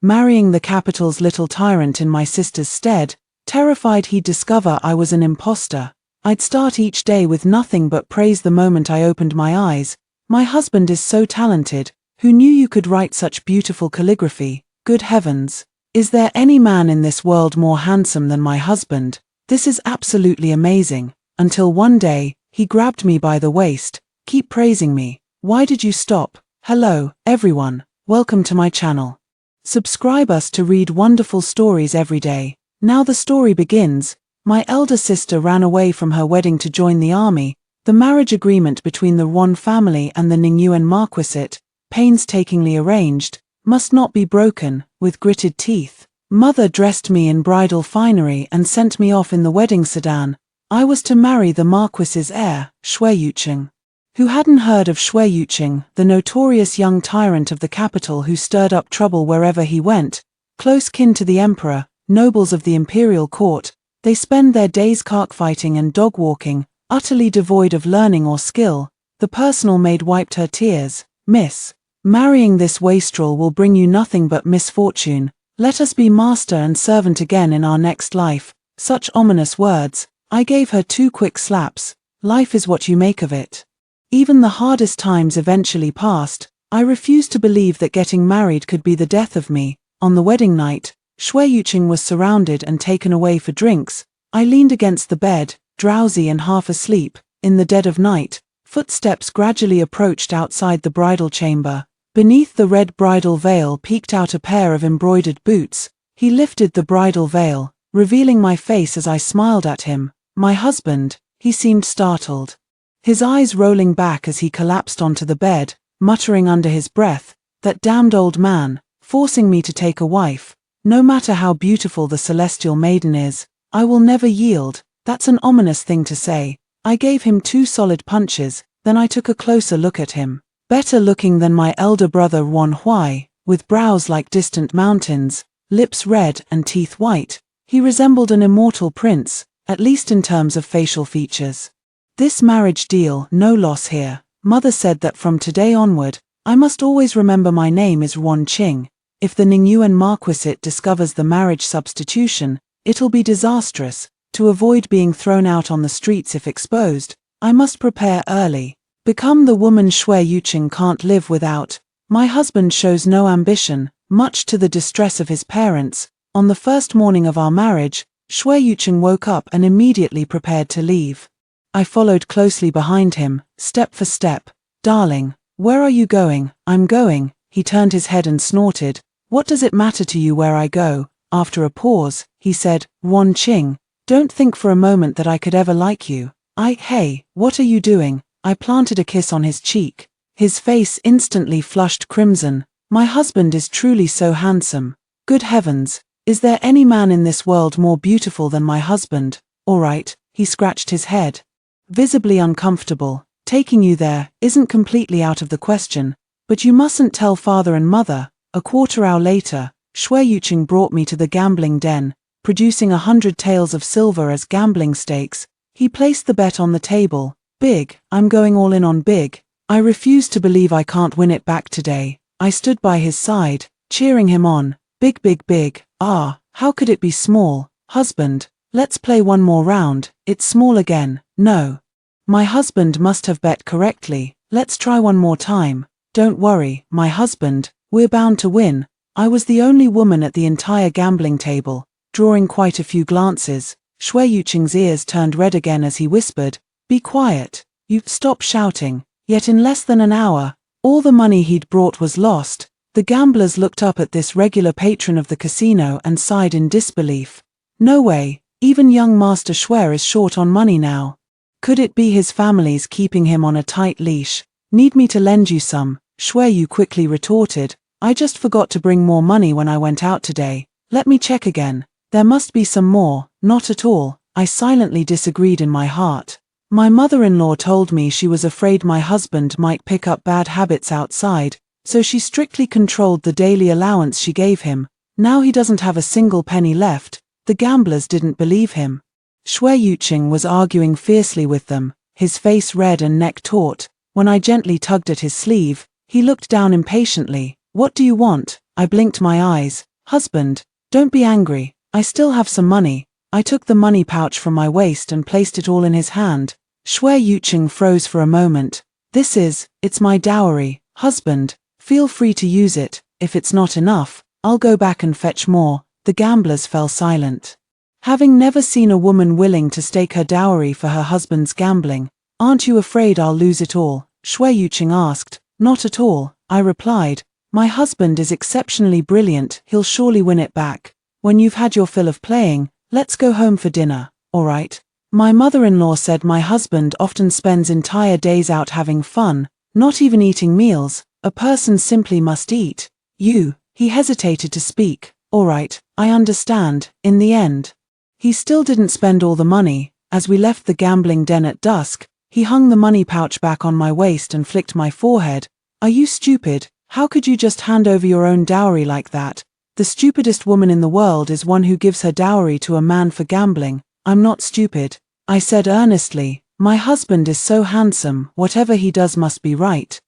marrying the capital's little tyrant in my sister's stead, terrified he'd discover I was an imposter. I'd start each day with nothing but praise the moment I opened my eyes. My husband is so talented. Who knew you could write such beautiful calligraphy? Good heavens. Is there any man in this world more handsome than my husband? This is absolutely amazing. Until one day, he grabbed me by the waist. Keep praising me. Why did you stop? Hello, everyone. Welcome to my channel. Subscribe us to read wonderful stories every day. Now the story begins. My elder sister ran away from her wedding to join the army. The marriage agreement between the Yuan family and the Ningyuan marquisate, painstakingly arranged, must not be broken. With gritted teeth, mother dressed me in bridal finery and sent me off in the wedding sedan. I was to marry the marquis's heir, Shui Yuqing. Who hadn't heard of Shui Yuqing, the notorious young tyrant of the capital who stirred up trouble wherever he went? Close kin to the emperor, nobles of the imperial court, they spend their days cockfighting and dog-walking, utterly devoid of learning or skill. The personal maid wiped her tears. Miss, marrying this wastrel will bring you nothing but misfortune. Let us be master and servant again in our next life. Such ominous words. I gave her 2 quick slaps. Life is what you make of it. Even the hardest times eventually passed. I refused to believe that getting married could be the death of me. On the wedding night, Shui Yuqing was surrounded and taken away for drinks. I leaned against the bed, drowsy and half asleep. In the dead of night, footsteps gradually approached outside the bridal chamber. Beneath the red bridal veil peeked out a pair of embroidered boots. He lifted the bridal veil, revealing my face as I smiled at him. My husband. He seemed startled. His eyes rolling back as he collapsed onto the bed, muttering under his breath, "That damned old man, forcing me to take a wife. No matter how beautiful the celestial maiden is, I will never yield." That's an ominous thing to say. I gave him 2 solid punches, then I took a closer look at him. Better looking than my elder brother Wan Huai, with brows like distant mountains, lips red and teeth white. He resembled an immortal prince, at least in terms of facial features. This marriage deal, no loss here. Mother said that from today onward, I must always remember my name is Yuan Qing. If the Ningyuan marquisate discovers the marriage substitution, it'll be disastrous. To avoid being thrown out on the streets if exposed, I must prepare early. Become the woman Shui Yuqing can't live without. My husband shows no ambition, much to the distress of his parents. On the first morning of our marriage, Shui Yuqing woke up and immediately prepared to leave. I followed closely behind him, step for step. "Darling, where are you going?" "I'm going." He turned his head and snorted. "What does it matter to you where I go?" After a pause, he said, "Yuan Qing, don't think for a moment that I could ever like you." Hey, what are you doing?" I planted a kiss on his cheek. His face instantly flushed crimson. My husband is truly so handsome. Good heavens, is there any man in this world more beautiful than my husband? All right, he scratched his head. Visibly uncomfortable. Taking you there isn't completely out of the question, but you mustn't tell father and mother. A quarter hour later, Shui Yuqing brought me to the gambling den, producing 100 taels of silver as gambling stakes. He placed the bet on the table. Big, I'm going all in on big. I refuse to believe I can't win it back today. I stood by his side, cheering him on. Big, big, big. Ah, how could it be small? Husband, let's play one more round. It's small again. No. My husband must have bet correctly. Let's try one more time. Don't worry, my husband, we're bound to win. I was the only woman at the entire gambling table, drawing quite a few glances. Shui Yuqing's ears turned red again as he whispered, "Be quiet. You stop shouting." Yet in less than an hour, all the money he'd brought was lost. The gamblers looked up at this regular patron of the casino and sighed in disbelief. No way, even young Master Shui is short on money now. Could it be his family's keeping him on a tight leash? "Need me to lend you some?" Shui Yu quickly retorted. "I just forgot to bring more money when I went out today. Let me check again. There must be some more." "Not at all." I silently disagreed in my heart. My mother-in-law told me she was afraid my husband might pick up bad habits outside, so she strictly controlled the daily allowance she gave him. Now he doesn't have a single penny left. The gamblers didn't believe him. Shui Yuqing was arguing fiercely with them, his face red and neck taut. When I gently tugged at his sleeve, he looked down impatiently. "What do you want?" I blinked my eyes. Husband, don't be angry, I still have some money. I took the money pouch from my waist and placed it all in his hand. Shui Yuqing froze for a moment. It's my dowry, husband, feel free to use it. If it's not enough, I'll go back and fetch more. The gamblers fell silent. Having never seen a woman willing to stake her dowry for her husband's gambling, aren't you afraid I'll lose it all? Shui Yuqing asked. Not at all, I replied. My husband is exceptionally brilliant, he'll surely win it back. When you've had your fill of playing, let's go home for dinner, alright? My mother-in-law said my husband often spends entire days out having fun, not even eating meals. A person simply must eat. He hesitated to speak. Alright, I understand. In the end, he still didn't spend all the money. As we left the gambling den at dusk, he hung the money pouch back on my waist and flicked my forehead. Are you stupid? How could you just hand over your own dowry like that? The stupidest woman in the world is one who gives her dowry to a man for gambling. I'm not stupid, I said earnestly. My husband is so handsome, whatever he does must be right.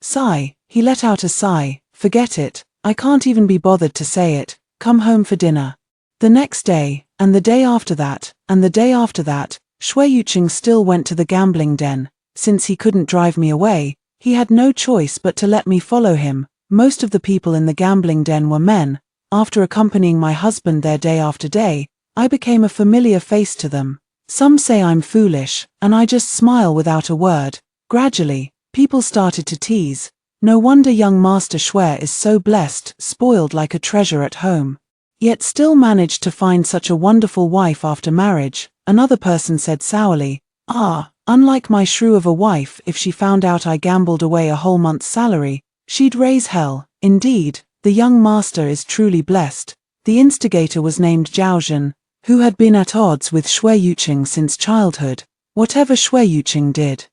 Sigh. He let out a sigh. Forget it. I can't even be bothered to say it. Come home for dinner. The next day, and the day after that, and the day after that, Shui Yuqing still went to the gambling den. Since he couldn't drive me away, he had no choice but to let me follow him. Most of the people in the gambling den were men. After accompanying my husband there day after day, I became a familiar face to them. Some say I'm foolish, and I just smile without a word. Gradually, people started to tease. No wonder young Master Shui is so blessed, spoiled like a treasure at home. Yet still managed to find such a wonderful wife after marriage. Another person said sourly, unlike my shrew of a wife, if she found out I gambled away a whole month's salary, she'd raise hell. Indeed, the young master is truly blessed. The instigator was named Zhaozhen, who had been at odds with Shui Yuqing since childhood. Whatever Shui Yuqing did,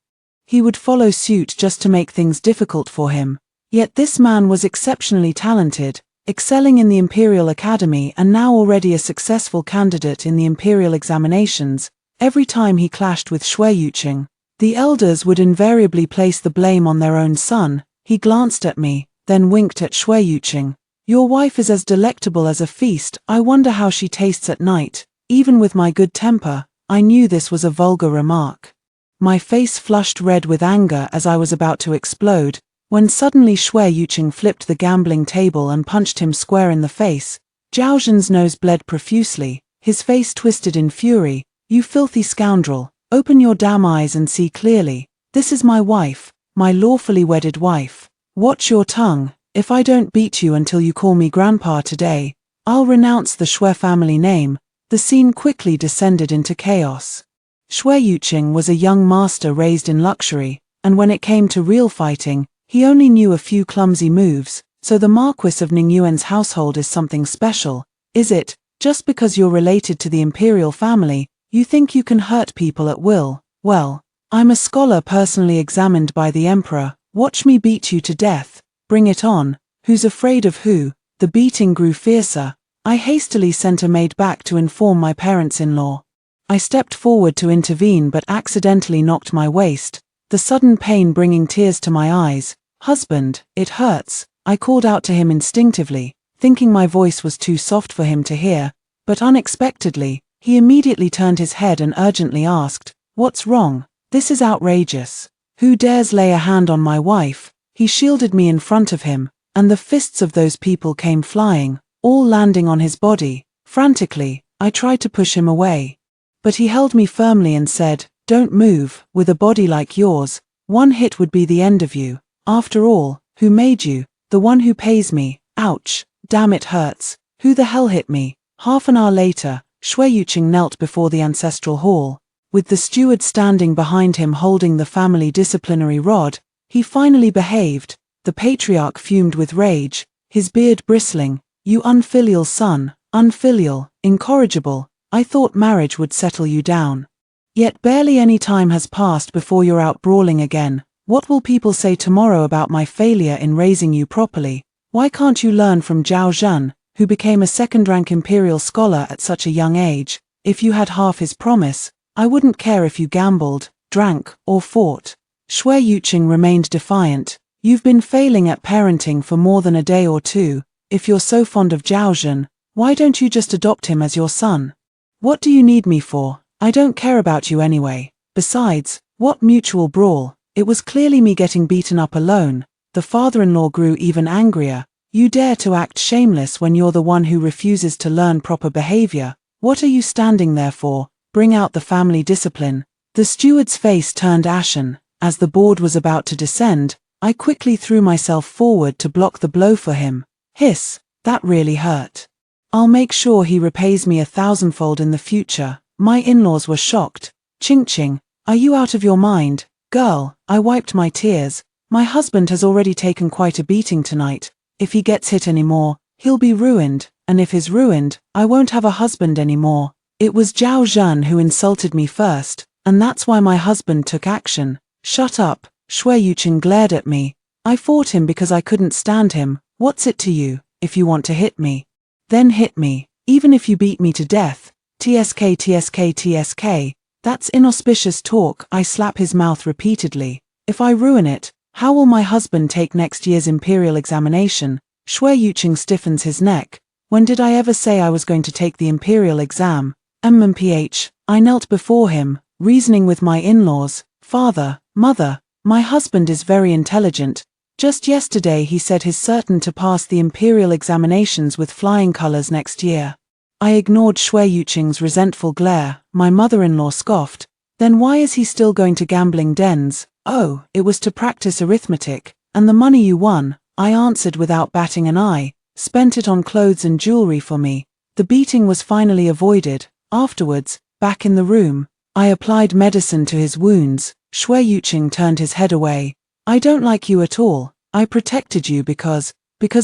he would follow suit just to make things difficult for him. Yet this man was exceptionally talented, excelling in the Imperial Academy and now already a successful candidate in the Imperial examinations. Every time he clashed with Shui Yuqing, the elders would invariably place the blame on their own son. He glanced at me, then winked at Shui Yuqing. Your wife is as delectable as a feast. I wonder how she tastes at night. Even with my good temper, I knew this was a vulgar remark. My face flushed red with anger as I was about to explode, when suddenly Shui Yuqing flipped the gambling table and punched him square in the face. Zhaozhen's nose bled profusely, his face twisted in fury. You filthy scoundrel, open your damn eyes and see clearly. This is my wife, my lawfully wedded wife. Watch your tongue. If I don't beat you until you call me grandpa today, I'll renounce the Shui family name. The scene quickly descended into chaos. Shui Yuqing was a young master raised in luxury, and when it came to real fighting, he only knew a few clumsy moves. So the Marquis of Ningyuan's household is something special, is it? Just because you're related to the imperial family, you think you can hurt people at will? Well, I'm a scholar personally examined by the emperor. Watch me beat you to death. Bring it on. Who's afraid of who? The beating grew fiercer. I hastily sent a maid back to inform my parents-in-law. I stepped forward to intervene but accidentally knocked my waist, the sudden pain bringing tears to my eyes. Husband, it hurts. I called out to him instinctively, thinking my voice was too soft for him to hear, but unexpectedly, he immediately turned his head and urgently asked, "What's wrong? This is outrageous. Who dares lay a hand on my wife?" He shielded me in front of him, and the fists of those people came flying, all landing on his body. Frantically, I tried to push him away. But he held me firmly and said, "Don't move. With a body like yours, one hit would be the end of you. After all, who made you? The one who pays me." Ouch. Damn, it hurts. Who the hell hit me? Half an hour later, Shui Yuqing knelt before the ancestral hall. With the steward standing behind him holding the family disciplinary rod, he finally behaved. The patriarch fumed with rage, his beard bristling. "You unfilial son, unfilial, incorrigible. I thought marriage would settle you down. Yet barely any time has passed before you're out brawling again. What will people say tomorrow about my failure in raising you properly? Why can't you learn from Zhaozhen, who became a second-rank imperial scholar at such a young age? If you had half his promise, I wouldn't care if you gambled, drank, or fought." Shui Yuqing remained defiant. "You've been failing at parenting for more than a day or two. if you're so fond of Zhaozhen, why don't you just adopt him as your son? What do you need me for? I don't care about you anyway. Besides, what mutual brawl? It was clearly me getting beaten up alone. The father-in-law grew even angrier. You dare to act shameless when you're the one who refuses to learn proper behavior. What are you standing there for? Bring out the family discipline. The steward's face turned ashen. As the board was about to descend, I quickly threw myself forward to block the blow for him. Hiss, that really hurt. I'll make sure he repays me 1,000-fold in the future. My in-laws were shocked. Ching-ching, are you out of your mind? Girl, I wiped my tears. My husband has already taken quite a beating tonight. If he gets hit anymore, he'll be ruined, and if he's ruined, I won't have a husband anymore. It was Zhaozhen who insulted me first, and that's why my husband took action. Shut up, Shui Yuqing glared at me. I fought him because I couldn't stand him. What's it to you? If you want to hit me, then hit me, even if you beat me to death. TSK TSK TSK, that's inauspicious talk. I slap his mouth repeatedly. If I ruin it, how will my husband take next year's imperial examination? Shui Yuqing stiffens his neck. When did I ever say I was going to take the imperial exam? MMPH, I knelt before him, reasoning with my in-laws. Father, mother, my husband is very intelligent. Just yesterday he said he's certain to pass the imperial examinations with flying colors next year. I ignored Shui Yuqing's resentful glare. My mother-in-law scoffed. Then why is he still going to gambling dens? Oh, it was to practice arithmetic. And the money you won, I answered without batting an eye, spent it on clothes and jewelry for me. The beating was finally avoided. Afterwards, back in the room, I applied medicine to his wounds. Shui Yuqing turned his head away. I don't like you at all. I protected you because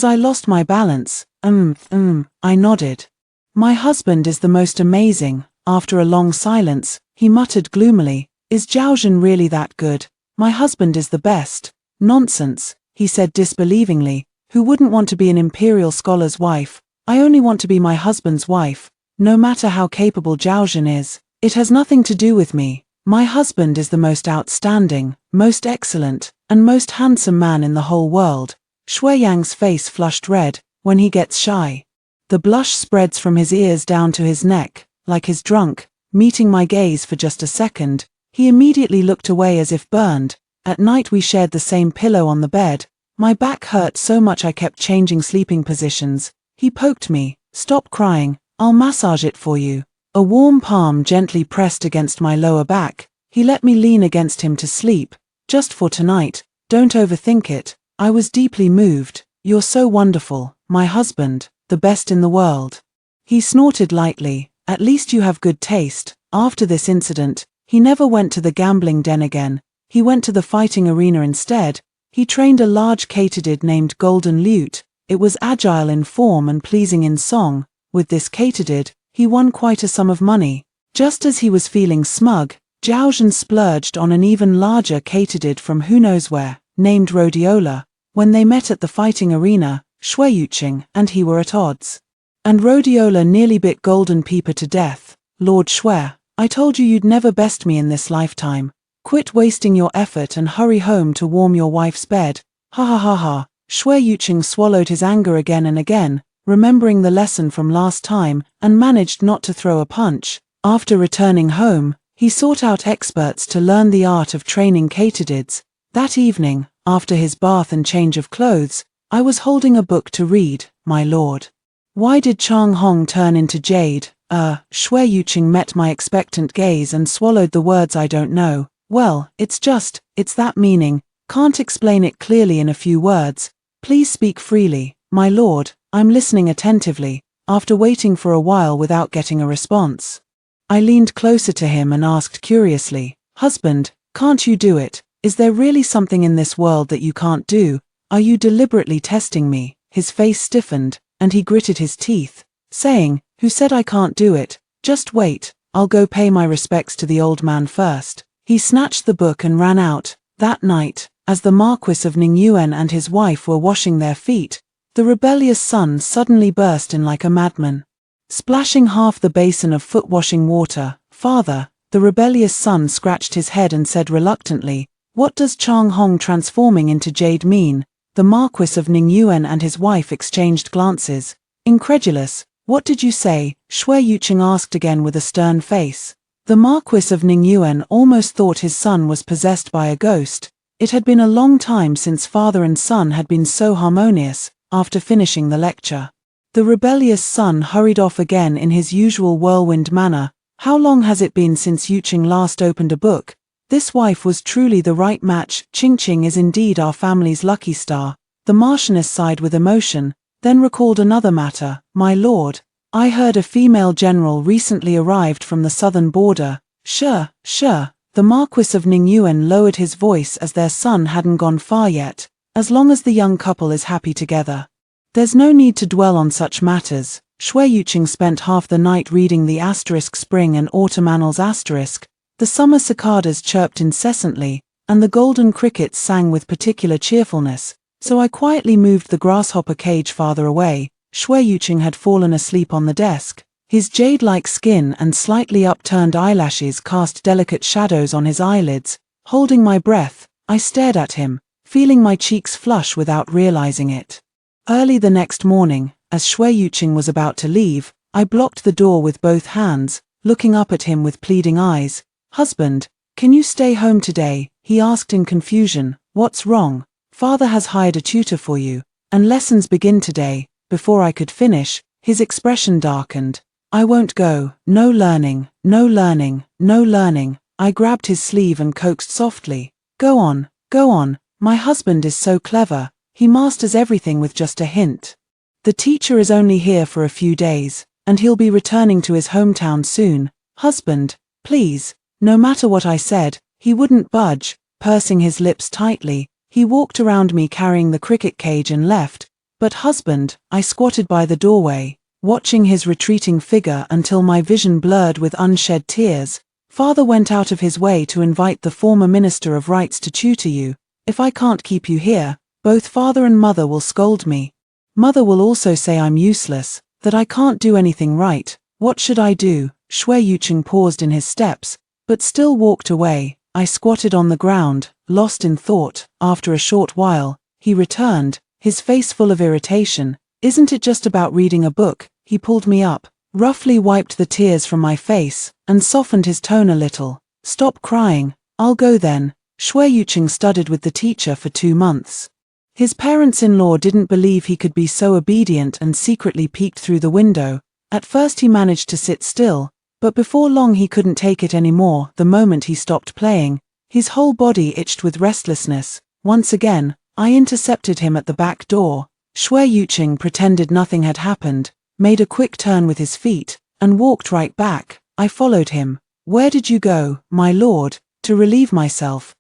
I lost my balance. I nodded. My husband is the most amazing. After a long silence, he muttered gloomily, is Zhaozhen really that good? My husband is the best. Nonsense, he said disbelievingly. Who wouldn't want to be an imperial scholar's wife? I only want to be my husband's wife. No matter how capable Zhaozhen is, it has nothing to do with me. My husband is the most outstanding, most excellent, and most handsome man in the whole world. Shui Yang's face flushed red. When he gets shy, the blush spreads from his ears down to his neck, like his drunk. Meeting my gaze for just a second, he immediately looked away as if burned. At night we shared the same pillow on the bed. My back hurt so much I kept changing sleeping positions. He poked me. Stop crying, I'll massage it for you. A warm palm gently pressed against my lower back. He let me lean against him to sleep. Just for tonight, don't overthink it. I was deeply moved. You're so wonderful, my husband, the best in the world. He snorted lightly. At least you have good taste. After this incident, he never went to the gambling den again. He went to the fighting arena instead. He trained a large katydid named Golden Lute. It was agile in form and pleasing in song. With this katydid, he won quite a sum of money. Just as he was feeling smug, Zhaozhen splurged on an even larger katydid from who knows where, named Rhodiola. When they met at the fighting arena, Shui Yuqing and he were at odds. And Rhodiola nearly bit Golden Peeper to death. Lord Shui, I told you you'd never best me in this lifetime. Quit wasting your effort and hurry home to warm your wife's bed. Ha ha ha ha. Shui Yuqing swallowed his anger again and again, remembering the lesson from last time, and managed not to throw a punch. After returning home, he sought out experts to learn the art of training katydids. That evening, after his bath and change of clothes, I was holding a book to read. My lord. Why did Chang Hong turn into jade? Shui Yuqing met my expectant gaze and swallowed the words I don't know. Well, it's that meaning. Can't explain it clearly in a few words. Please speak freely, my lord, I'm listening attentively. After waiting for a while without getting a response, I leaned closer to him and asked curiously, husband, can't you do it? Is there really something in this world that you can't do? Are you deliberately testing me? His face stiffened, and he gritted his teeth, saying, who said I can't do it? Just wait, I'll go pay my respects to the old man first. He snatched the book and ran out. That night, as the Marquis of Ningyuan and his wife were washing their feet, the rebellious son suddenly burst in like a madman, splashing half the basin of foot-washing water. Father, the rebellious son scratched his head and said reluctantly, what does Chang Hong transforming into jade mean? The Marquis of Ningyuan and his wife exchanged glances. Incredulous. What did you say? Shui Yuqing asked again with a stern face. The Marquis of Ningyuan almost thought his son was possessed by a ghost. It had been a long time since father and son had been so harmonious. After finishing the lecture, the rebellious son hurried off again in his usual whirlwind manner. How long has it been since Yuqing last opened a book? This wife was truly the right match. Qingqing is indeed our family's lucky star. The Marchioness sighed with emotion, then recalled another matter. My lord, I heard a female general recently arrived from the southern border. Sure. The Marquis of Ningyuan lowered his voice as their son hadn't gone far yet. As long as the young couple is happy together, there's no need to dwell on such matters. Shui Yuqing spent half the night reading the spring and autumn annals. The summer cicadas chirped incessantly, and the golden crickets sang with particular cheerfulness, so I quietly moved the grasshopper cage farther away. Shui Yuqing had fallen asleep on the desk. His jade-like skin and slightly upturned eyelashes cast delicate shadows on his eyelids. Holding my breath, I stared at him, feeling my cheeks flush without realizing it. Early the next morning, as Shui Yuqing was about to leave, I blocked the door with both hands, looking up at him with pleading eyes. Husband, can you stay home today? He asked in confusion. What's wrong? Father has hired a tutor for you, and lessons begin today. Before I could finish, his expression darkened. I won't go. No learning. I grabbed his sleeve and coaxed softly. Go on. My husband is so clever. He masters everything with just a hint. The teacher is only here for a few days, and he'll be returning to his hometown soon. Husband, please. No matter what I said, he wouldn't budge. Pursing his lips tightly, he walked around me carrying the cricket cage and left. But husband, I squatted by the doorway, watching his retreating figure until my vision blurred with unshed tears. Father went out of his way to invite the former Minister of Rights to tutor you. If I can't keep you here, both father and mother will scold me. Mother will also say I'm useless, that I can't do anything right. What should I do? Shui Yuqing paused in his steps, but still walked away. I squatted on the ground, lost in thought. After a short while, he returned, his face full of irritation. Isn't it just about reading a book? He pulled me up, roughly wiped the tears from my face, and softened his tone a little. Stop crying. I'll go then. Shui Yuqing studied with the teacher for 2 months. His parents-in-law didn't believe he could be so obedient and secretly peeked through the window. At first he managed to sit still, but before long he couldn't take it anymore. The moment he stopped playing, his whole body itched with restlessness. Once again, I intercepted him at the back door. Shui Yuqing pretended nothing had happened, made a quick turn with his feet, and walked right back. I followed him. Where did you go, my lord? To relieve myself.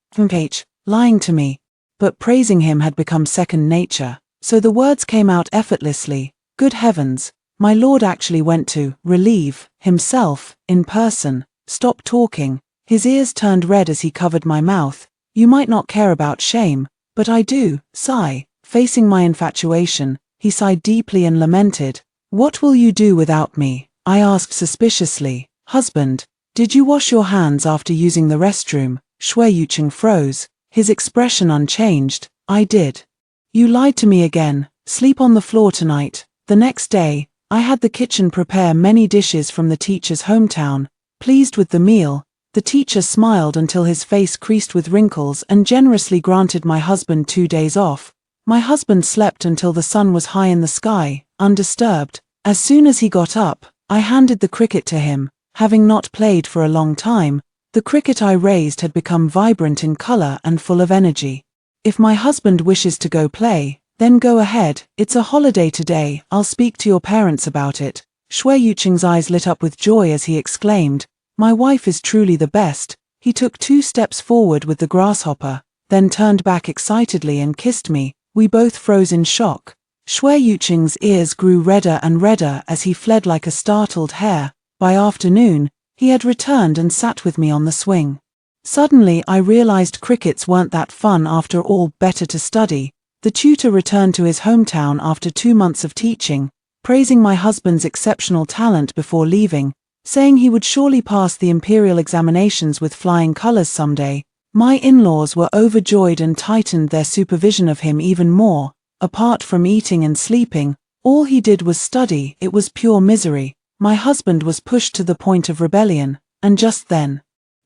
Lying to me. But praising him had become second nature, so the words came out effortlessly. Good heavens, my lord actually went to relieve himself in person. Stop talking. His ears turned red as he covered my mouth. You might not care about shame, but I do. Sigh. Facing my infatuation, he sighed deeply and lamented. What will you do without me? I asked suspiciously. Husband, did you wash your hands after using the restroom? Shui Yuqing froze, his expression unchanged. I did. You lied to me again. Sleep on the floor tonight. The next day, I had the kitchen prepare many dishes from the teacher's hometown. Pleased with the meal, the teacher smiled until his face creased with wrinkles and generously granted my husband 2 days off. My husband slept until the sun was high in the sky, undisturbed. As soon as he got up, I handed the cricket to him. Having not played for a long time, the cricket I raised had become vibrant in color and full of energy. If my husband wishes to go play, then go ahead. It's a holiday today. I'll speak to your parents about it. Shui Yuqing's eyes lit up with joy as he exclaimed, my wife is truly the best. He took 2 steps forward with the grasshopper, then turned back excitedly and kissed me. We both froze in shock. Shui Yuqing's ears grew redder and redder as he fled like a startled hare. By afternoon, he had returned and sat with me on the swing. Suddenly I realized crickets weren't that fun after all. Better to study. The tutor returned to his hometown after 2 months of teaching, praising my husband's exceptional talent before leaving, saying he would surely pass the imperial examinations with flying colors someday. My in-laws were overjoyed and tightened their supervision of him even more. Apart from eating and sleeping, all he did was study. It was pure misery. My husband was pushed to the point of rebellion, and just then,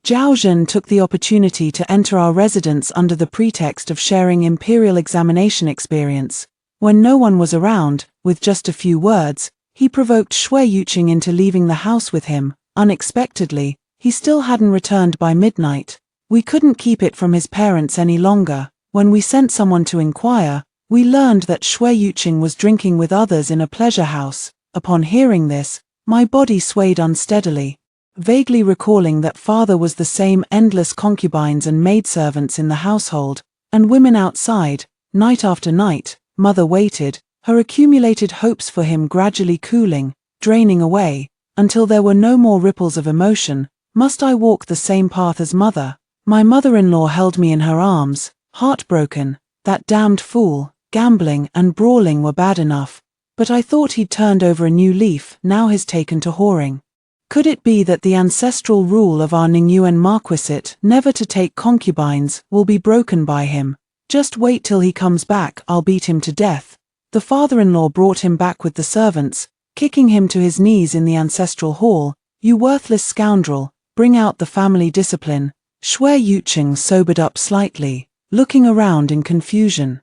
Zhao Zhen took the opportunity to enter our residence under the pretext of sharing imperial examination experience. When no one was around, with just a few words, he provoked Shui Yuqing into leaving the house with him. Unexpectedly, he still hadn't returned by midnight. We couldn't keep it from his parents any longer. When we sent someone to inquire, we learned that Shui Yuqing was drinking with others in a pleasure house. Upon hearing this, my body swayed unsteadily, vaguely recalling that father was the same endless concubines and maidservants in the household, and women outside. Night after night, mother waited, her accumulated hopes for him gradually cooling, draining away, until there were no more ripples of emotion. Must I walk the same path as mother? My mother-in-law held me in her arms, heartbroken. That damned fool. Gambling and brawling were bad enough, but I thought he'd turned over a new leaf. Now he's taken to whoring. Could it be that the ancestral rule of our Ningyuan marquisate, never to take concubines, will be broken by him? Just wait till he comes back, I'll beat him to death. The father-in-law brought him back with the servants, kicking him to his knees in the ancestral hall. You worthless scoundrel, bring out the family discipline. Shui Yuqing sobered up slightly, looking around in confusion.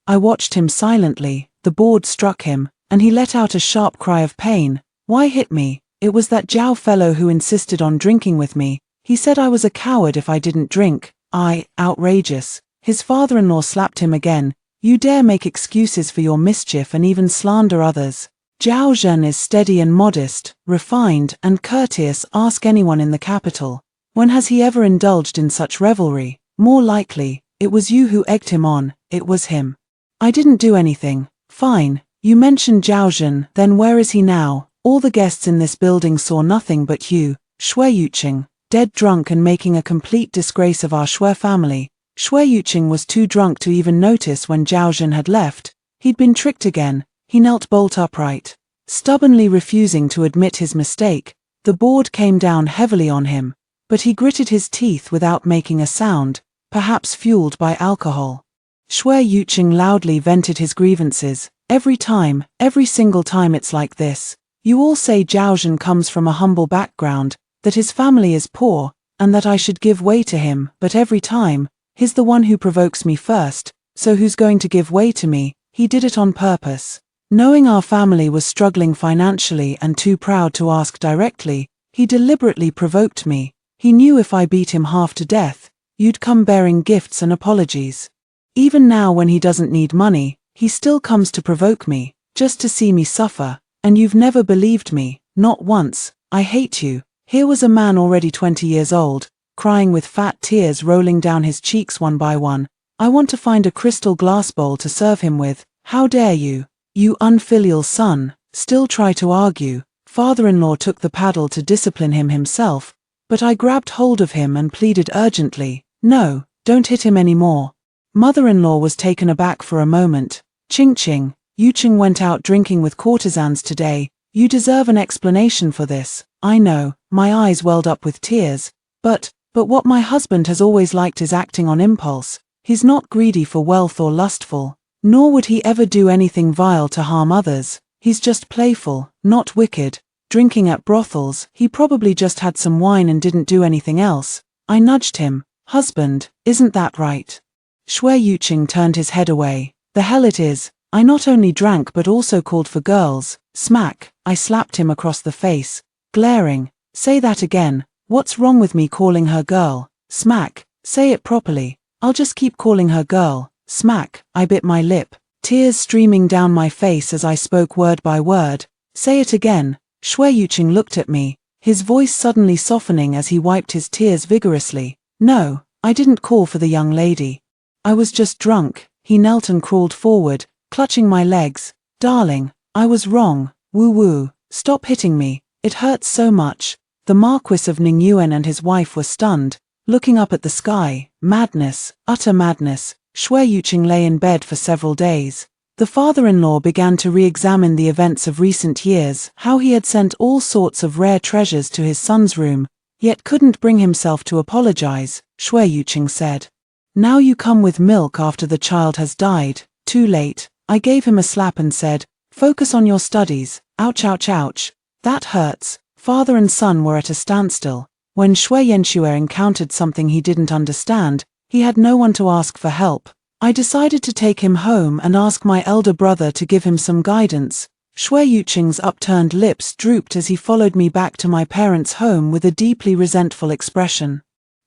I watched him silently. The board struck him, and he let out a sharp cry of pain. Why hit me? It was that Zhao fellow who insisted on drinking with me. He said I was a coward if I didn't drink. Outrageous. His father-in-law slapped him again. You dare make excuses for your mischief and even slander others. Zhao Zhen is steady and modest, refined and courteous. Ask anyone in the capital. When has he ever indulged in such revelry? More likely, it was you who egged him on. It was him. I didn't do anything. Fine, you mentioned Zhao Zhen, then where is he now? All the guests in this building saw nothing but you, Shui Yuqing, dead drunk and making a complete disgrace of our Shui family. Shui Yuqing was too drunk to even notice when Zhao Zhen had left. He'd been tricked again. He knelt bolt upright, stubbornly refusing to admit his mistake. The board came down heavily on him, but he gritted his teeth without making a sound, perhaps fueled by alcohol. Shui Yuqing loudly vented his grievances. Every single time it's like this. You all say Zhao Zhen comes from a humble background, that his family is poor, and that I should give way to him, but every time, he's the one who provokes me first, so who's going to give way to me? He did it on purpose. Knowing our family was struggling financially and too proud to ask directly, he deliberately provoked me. He knew if I beat him half to death, you'd come bearing gifts and apologies. Even now when he doesn't need money, he still comes to provoke me, just to see me suffer, and you've never believed me, not once. I hate you. Here was a man already 20 years old, crying with fat tears rolling down his cheeks one by one. I want to find a crystal glass bowl to serve him with. How dare you? You unfilial son, still try to argue. Father-in-law took the paddle to discipline him himself, but I grabbed hold of him and pleaded urgently. No, don't hit him anymore. Mother-in-law was taken aback for a moment. Ching-ching, Yuqing went out drinking with courtesans today. You deserve an explanation for this. I know, my eyes welled up with tears. But what my husband has always liked is acting on impulse. He's not greedy for wealth or lustful, nor would he ever do anything vile to harm others. He's just playful, not wicked. Drinking at brothels, he probably just had some wine and didn't do anything else. I nudged him. Husband, isn't that right? Shui Yuqing turned his head away. The hell it is. I not only drank but also called for girls. Smack. I slapped him across the face, glaring. Say that again. What's wrong with me calling her girl? Smack. Say it properly. I'll just keep calling her girl. Smack. I bit my lip, tears streaming down my face as I spoke word by word. Say it again. Shui Yuqing looked at me, his voice suddenly softening as he wiped his tears vigorously. No, I didn't call for the young lady. I was just drunk. He knelt and crawled forward, clutching my legs. Darling, I was wrong. Woo-woo. Stop hitting me. It hurts so much. The Marquis of Ningyuan and his wife were stunned, looking up at the sky. Madness, utter madness. Shui Yuqing lay in bed for several days. The father-in-law began to re-examine the events of recent years, how he had sent all sorts of rare treasures to his son's room, yet couldn't bring himself to apologize. Shui Yuqing said, "Now you come with milk after the child has died. Too late. I gave him a slap and said, "Focus on your studies." Ouch, ouch, ouch. That hurts. Father and son were at a standstill. When Shui Yanxue encountered something he didn't understand, he had no one to ask for help. I decided to take him home and ask my elder brother to give him some guidance. Shui Yuqing's upturned lips drooped as he followed me back to my parents' home with a deeply resentful expression.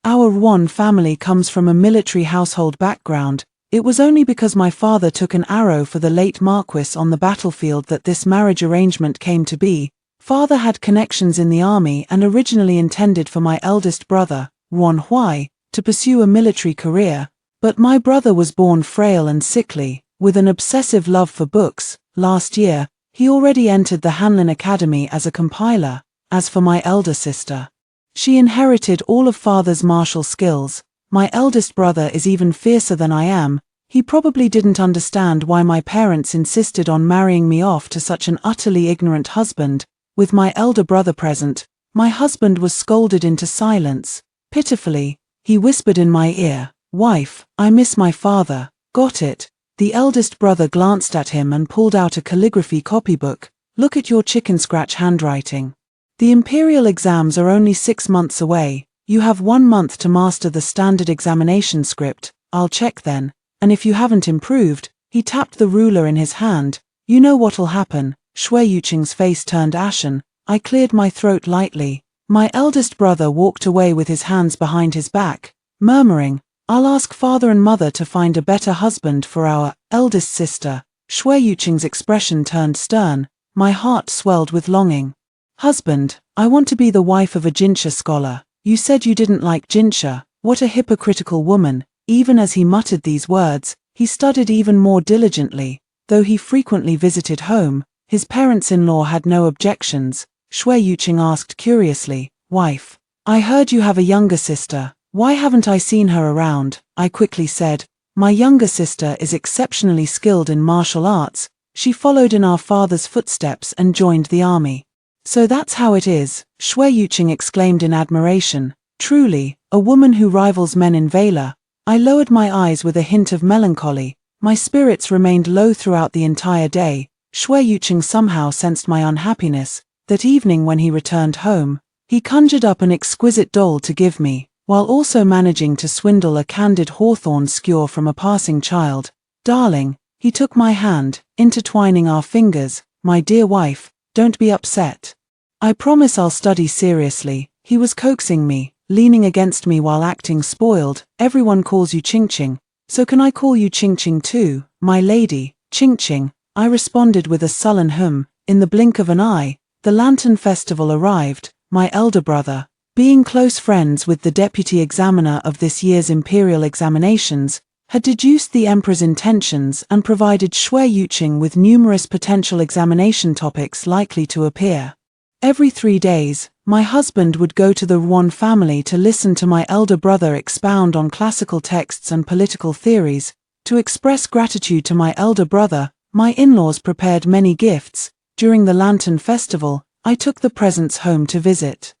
Our Yuan family comes from a military household background. It was only because my father took an arrow for the late Marquis on the battlefield that this marriage arrangement came to be. Father had connections in the army and originally intended for my eldest brother, Yuan Huai, to pursue a military career, but my brother was born frail and sickly, with an obsessive love for books. Last year, he already entered the Hanlin Academy as a compiler. As for my elder sister, she inherited all of father's martial skills. My eldest brother is even fiercer than I am. He probably didn't understand why my parents insisted on marrying me off to such an utterly ignorant husband. With my elder brother present, my husband was scolded into silence. Pitifully, he whispered in my ear, "Wife, I miss my father." Got it. The eldest brother glanced at him and pulled out a calligraphy copybook. "Look at your chicken scratch handwriting. The imperial exams are only 6 months away. You have 1 month to master the standard examination script. I'll check then. And if you haven't improved," he tapped the ruler in his hand, "you know what'll happen." Shui Yuqing's face turned ashen. I cleared my throat lightly. My eldest brother walked away with his hands behind his back, murmuring, "I'll ask father and mother to find a better husband for our eldest sister." Shui Yuqing's expression turned stern. My heart swelled with longing. "Husband, I want to be the wife of a Jinsha scholar. You said you didn't like Jinsha. What a hypocritical woman." Even as he muttered these words, he studied even more diligently. Though he frequently visited home, his parents-in-law had no objections. Shui Yuqing asked curiously, "Wife, I heard you have a younger sister. Why haven't I seen her around?" I quickly said, "My younger sister is exceptionally skilled in martial arts. She followed in our father's footsteps and joined the army." "So that's how it is," Shui Yuqing exclaimed in admiration. "Truly, a woman who rivals men in valor." I lowered my eyes with a hint of melancholy. My spirits remained low throughout the entire day. Shui Yuqing somehow sensed my unhappiness. That evening when he returned home, he conjured up an exquisite doll to give me, while also managing to swindle a candid hawthorn skewer from a passing child. "Darling," he took my hand, intertwining our fingers, "my dear wife, don't be upset. I promise I'll study seriously." He was coaxing me, leaning against me while acting spoiled. "Everyone calls you Ching Ching, so can I call you Ching Ching too, my lady?" "Ching Ching," I responded with a sullen hum. In the blink of an eye, the Lantern Festival arrived. My elder brother, being close friends with the deputy examiner of this year's imperial examinations, had deduced the emperor's intentions and provided Shui Yuqing with numerous potential examination topics likely to appear. Every 3 days, my husband would go to the Yuan family to listen to my elder brother expound on classical texts and political theories. To express gratitude to my elder brother, my in-laws prepared many gifts. During the Lantern Festival, I took the presents home to visit.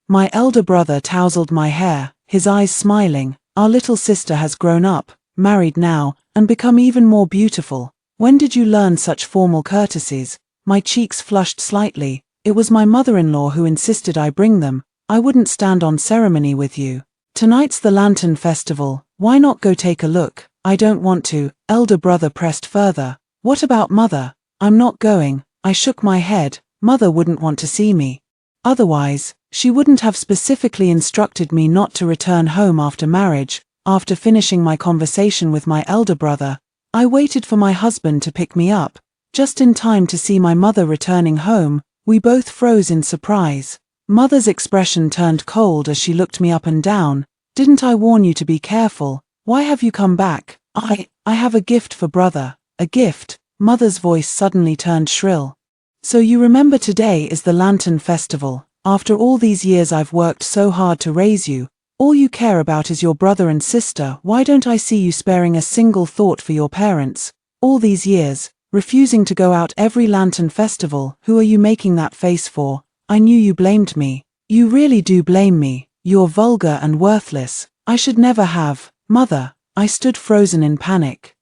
My elder brother tousled my hair, his eyes smiling. "Our little sister has grown up, married now, and become even more beautiful. When did you learn such formal courtesies?" My cheeks flushed slightly. "It was my mother-in-law who insisted I bring them. I wouldn't stand on ceremony with you. Tonight's the Lantern Festival, why not go take a look?" "I don't want to," elder brother pressed further. "What about mother?" "I'm not going." I shook my head. "Mother wouldn't want to see me. Otherwise, she wouldn't have specifically instructed me not to return home after marriage." After finishing my conversation with my elder brother, I waited for my husband to pick me up, just in time to see my mother returning home. We both froze in surprise. Mother's expression turned cold as she looked me up and down. "Didn't I warn you to be careful? Why have you come back?" I have a gift for brother." "A gift?" Mother's voice suddenly turned shrill. "So you remember today is the Lantern Festival. After all these years I've worked so hard to raise you. All you care about is your brother and sister. Why don't I see you sparing a single thought for your parents? All these years, refusing to go out every Lantern Festival. Who are you making that face for? I knew you blamed me. You really do blame me. You're vulgar and worthless. I should never have." "Mother," I stood frozen in panic.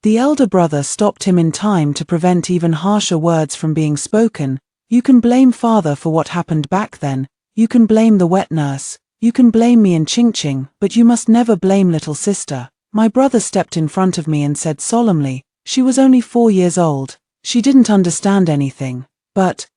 The elder brother stopped him in time to prevent even harsher words from being spoken. You can blame father for what happened back then. You can blame the wet nurse. You can blame me and Ching Ching, but you must never blame little sister. My brother stepped in front of me and said solemnly, she was only 4 years old. She didn't understand anything. But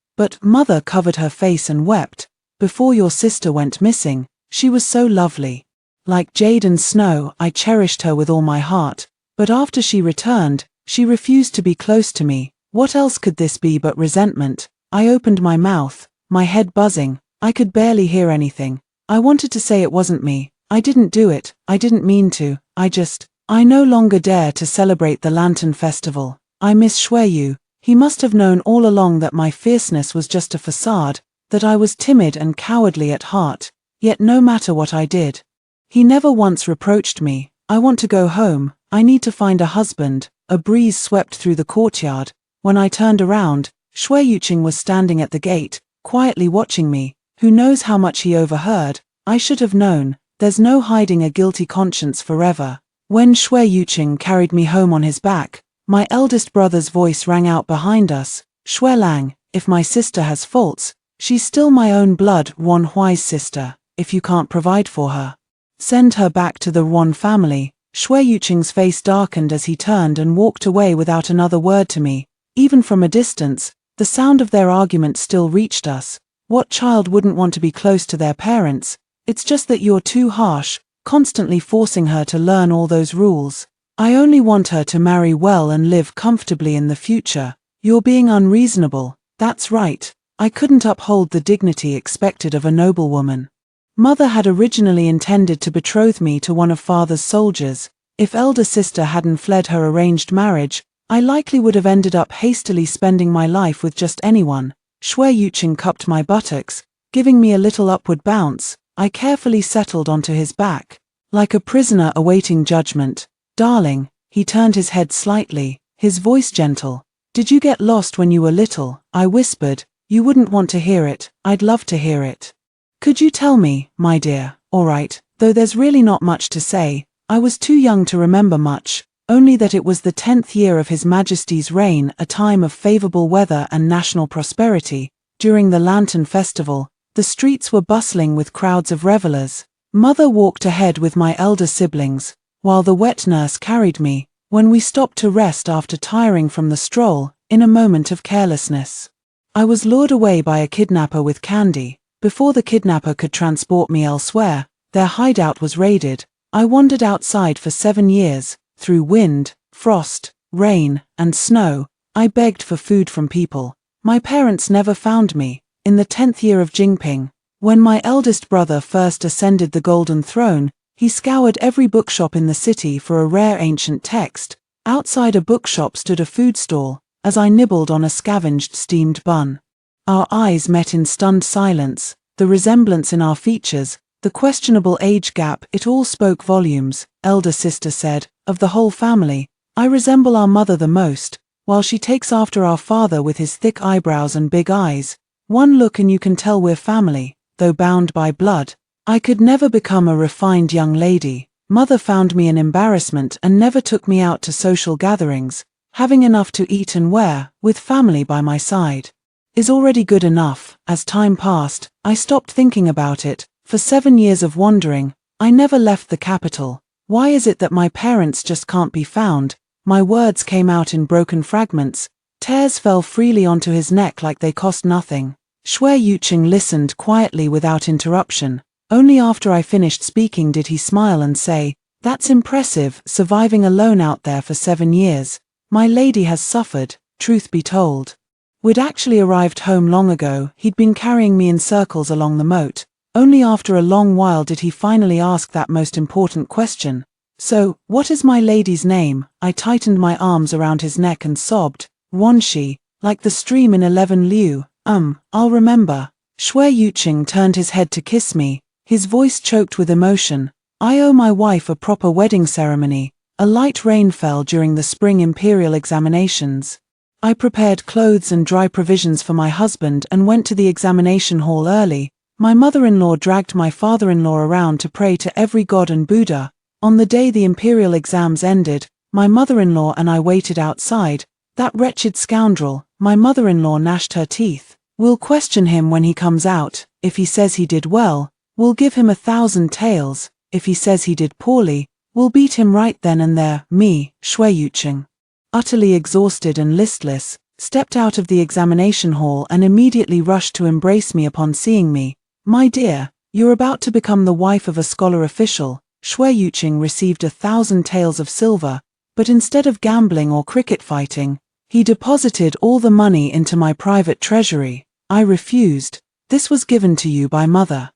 mother covered her face and wept. Before your sister went missing, she was so lovely. Like jade and snow, I cherished her with all my heart. But after she returned, she refused to be close to me. What else could this be but resentment? I opened my mouth, my head buzzing. I could barely hear anything. I wanted to say it wasn't me. I didn't do it. I didn't mean to. I no longer dare to celebrate the Lantern Festival. I miss Shui. He must have known all along that my fierceness was just a facade, that I was timid and cowardly at heart. Yet no matter what I did, he never once reproached me. I want to go home. I need to find a husband. A breeze swept through the courtyard. When I turned around, Shui Yuqing was standing at the gate, quietly watching me. Who knows how much he overheard? I should have known. There's no hiding a guilty conscience forever. When Shui Yuqing carried me home on his back, my eldest brother's voice rang out behind us. Shui Lang, if my sister has faults, she's still my own blood, Wan Huai's sister. If you can't provide for her, send her back to the Wan family. Shui Yuqing's face darkened as he turned and walked away without another word to me. Even from a distance, the sound of their argument still reached us. What child wouldn't want to be close to their parents? It's just that you're too harsh, constantly forcing her to learn all those rules. I only want her to marry well and live comfortably in the future. You're being unreasonable. That's right. I couldn't uphold the dignity expected of a noblewoman. Mother had originally intended to betroth me to one of father's soldiers. If elder sister hadn't fled her arranged marriage, I likely would have ended up hastily spending my life with just anyone. Shui Yuqing cupped my buttocks, giving me a little upward bounce. I carefully settled onto his back, like a prisoner awaiting judgment. Darling, he turned his head slightly, his voice gentle. Did you get lost when you were little? I whispered. You wouldn't want to hear it. I'd love to hear it. Could you tell me, my dear? All right, though there's really not much to say. I was too young to remember much, only that it was the 10th year of His Majesty's reign, a time of favorable weather and national prosperity. During the Lantern Festival, the streets were bustling with crowds of revelers. Mother walked ahead with my elder siblings, while the wet nurse carried me. When we stopped to rest after tiring from the stroll, in a moment of carelessness, I was lured away by a kidnapper with candy. Before the kidnapper could transport me elsewhere, their hideout was raided. I wandered outside for 7 years, through wind, frost, rain, and snow. I begged for food from people. My parents never found me. In the 10th year of Jingping, when my eldest brother first ascended the Golden Throne, he scoured every bookshop in the city for a rare ancient text. Outside a bookshop stood a food stall, as I nibbled on a scavenged steamed bun. Our eyes met in stunned silence. The resemblance in our features, the questionable age gap, it all spoke volumes. Elder sister said, of the whole family, I resemble our mother the most, while she takes after our father with his thick eyebrows and big eyes. One look and you can tell we're family, though bound by blood. I could never become a refined young lady. Mother found me an embarrassment and never took me out to social gatherings. Having enough to eat and wear, with family by my side, is already good enough. As time passed, I stopped thinking about it. For 7 years of wandering, I never left the capital. Why is it that my parents just can't be found? My words came out in broken fragments. Tears fell freely onto his neck like they cost nothing. Shui Yuqing listened quietly without interruption. Only after I finished speaking did he smile and say, that's impressive, surviving alone out there for 7 years. My lady has suffered, truth be told. We'd actually arrived home long ago. He'd been carrying me in circles along the moat. Only after a long while did he finally ask that most important question. So, what is my lady's name? I tightened my arms around his neck and sobbed. Wanshi, like the stream in 11 Liu. I'll remember. Shui Yuqing turned his head to kiss me, his voice choked with emotion. I owe my wife a proper wedding ceremony. A light rain fell during the spring imperial examinations. I prepared clothes and dry provisions for my husband and went to the examination hall early. My mother-in-law dragged my father-in-law around to pray to every god and Buddha. On the day the imperial exams ended, My mother-in-law and I waited outside. That wretched scoundrel, my mother-in-law gnashed her teeth. We'll question him when he comes out. If he says he did well, we'll give him 1,000 taels. If he says he did poorly, we'll beat him right then and there. Me, Shui Yuqing, utterly exhausted and listless, stepped out of the examination hall and immediately rushed to embrace me upon seeing me. My dear, you're about to become the wife of a scholar official. Shui Yuqing received 1,000 taels of silver, but instead of gambling or cricket fighting, he deposited all the money into my private treasury. I refused. This was given to you by mother.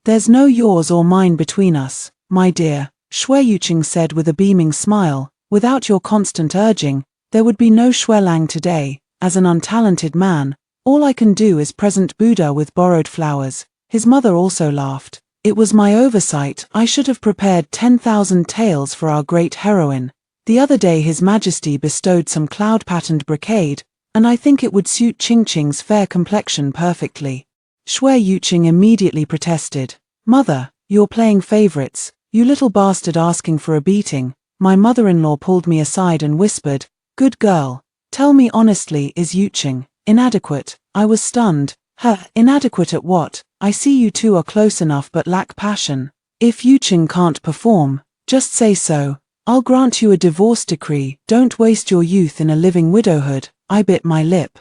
There's no yours or mine between us, my dear, Shui Yuqing said with a beaming smile. Without your constant urging, there would be no Shui Lang today. As an untalented man, all I can do is present Buddha with borrowed flowers. His mother also laughed. It was my oversight. I should have prepared 10,000 taels for our great heroine. The other day His Majesty bestowed some cloud-patterned brocade, and I think it would suit Qingqing's fair complexion perfectly. Shui Yuqing immediately protested. Mother, you're playing favorites, you little bastard asking for a beating. My mother-in-law pulled me aside and whispered, good girl, tell me honestly, is Yuqing inadequate? I was stunned. Inadequate at what? I see you two are close enough but lack passion. If Yuqing can't perform, just say so. I'll grant you a divorce decree. Don't waste your youth in a living widowhood. I bit my lip.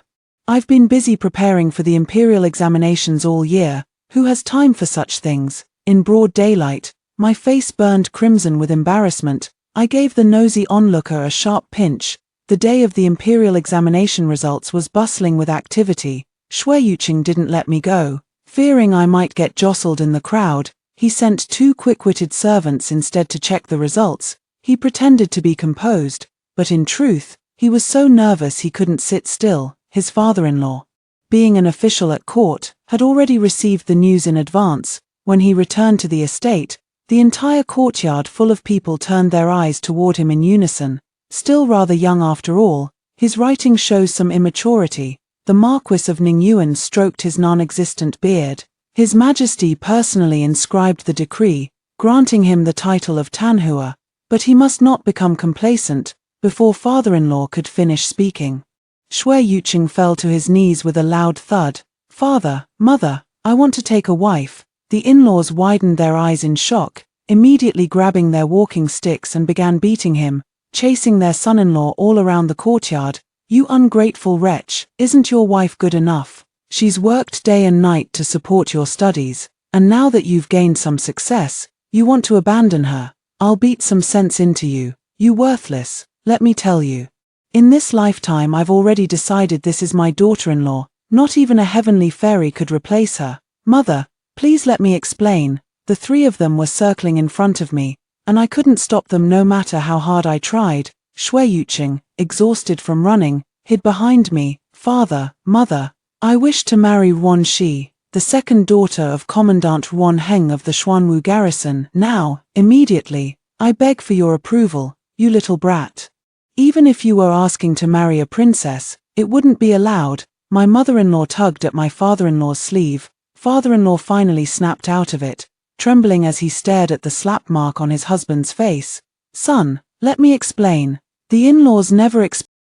I've been busy preparing for the imperial examinations all year. Who has time for such things? In broad daylight, my face burned crimson with embarrassment. I gave the nosy onlooker a sharp pinch. The day of the imperial examination results was bustling with activity. Shui Yuqing didn't let me go. Fearing I might get jostled in the crowd, he sent 2 quick-witted servants instead to check the results. He pretended to be composed, but in truth, he was so nervous he couldn't sit still. His father-in-law, being an official at court, had already received the news in advance. When he returned to the estate, the entire courtyard full of people turned their eyes toward him in unison. Still rather young after all, his writing shows some immaturity. The Marquis of Ningyuan stroked his non-existent beard. His Majesty personally inscribed the decree, granting him the title of Tanhua, but he must not become complacent. Before father-in-law could finish speaking, Shui Yuqing fell to his knees with a loud thud. Father, mother, I want to take a wife. The in-laws widened their eyes in shock, immediately grabbing their walking sticks and began beating him, chasing their son-in-law all around the courtyard. You ungrateful wretch, isn't your wife good enough? She's worked day and night to support your studies, and now that you've gained some success, you want to abandon her. I'll beat some sense into you, you worthless. Let me tell you. In this lifetime I've already decided this is my daughter-in-law. Not even a heavenly fairy could replace her. Mother, please let me explain. The 3 of them were circling in front of me, and I couldn't stop them no matter how hard I tried. Shui Yuqing, exhausted from running, hid behind me. Father, mother, I wish to marry Ruan Shi, the second daughter of Commandant Ruan Heng of the Xuanwu garrison. Now, immediately, I beg for your approval, you little brat. Even if you were asking to marry a princess, it wouldn't be allowed. My mother-in-law tugged at my father-in-law's sleeve. Father-in-law finally snapped out of it, trembling as he stared at the slap mark on his husband's face. Son, let me explain. The in-laws never